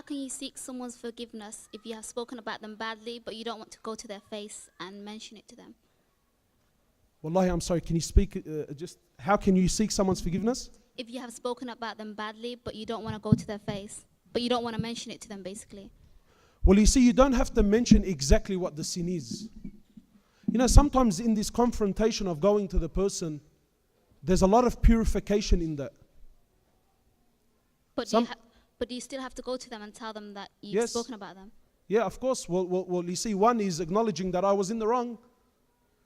can you seek someone's forgiveness if you have spoken about them badly, but you don't want to go to their face and mention it to them? Wallahi, I'm sorry, can you speak, how can you seek someone's forgiveness? If you have spoken about them badly, but you don't want to go to their face, but you don't want to mention it to them, basically. Well, you see, you don't have to mention exactly what the sin is. You know, sometimes in this confrontation of going to the person, there's a lot of purification in that. But do you still have to go to them and tell them that you've Yes. spoken about them? Yeah, of course. Well, you see, one is acknowledging that I was in the wrong.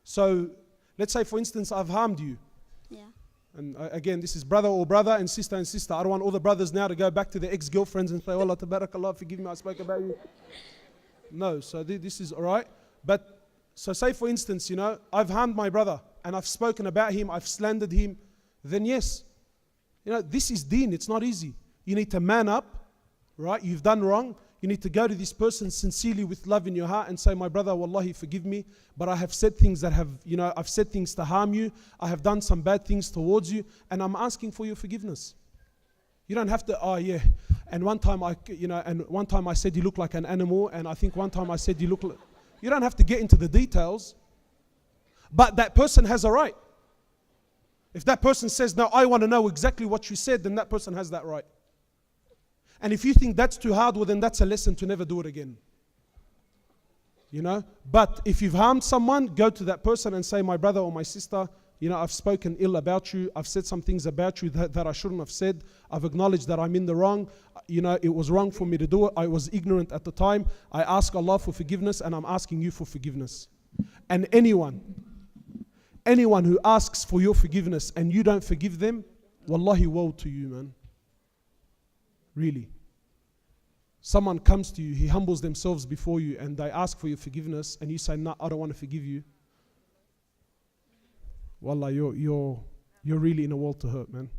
So, let's say, for instance, I've harmed you. Yeah. And again, this is brother or brother and sister and sister. I don't want all the brothers now to go back to their ex-girlfriends and say, oh, Allah, tabarakallah, forgive me, I spoke about you. No, so this is all right. But, so say for instance, you know, I've harmed my brother and I've spoken about him, I've slandered him. Then yes, you know, this is deen, it's not easy. You need to man up, right? You've done wrong. You need to go to this person sincerely with love in your heart and say, my brother, wallahi, forgive me, but I have said things that have, you know, I've said things to harm you. I have done some bad things towards you, and I'm asking for your forgiveness. You don't have to, oh yeah, and one time I said you look like an animal, and I think one time I said you look like, you don't have to get into the details, but that person has a right. If that person says, no, I want to know exactly what you said, then that person has that right. And if you think that's too hard, well then that's a lesson to never do it again. You know? But if you've harmed someone, go to that person and say, my brother or my sister, you know, I've spoken ill about you. I've said some things about you that I shouldn't have said. I've acknowledged that I'm in the wrong. You know, it was wrong for me to do it. I was ignorant at the time. I ask Allah for forgiveness, and I'm asking you for forgiveness. And anyone who asks for your forgiveness and you don't forgive them, wallahi, woe to you, man. Really. Someone comes to you, he humbles themselves before you, and they ask for your forgiveness, and you say, no, I don't want to forgive you. Wallah, you're really in a world to hurt, man.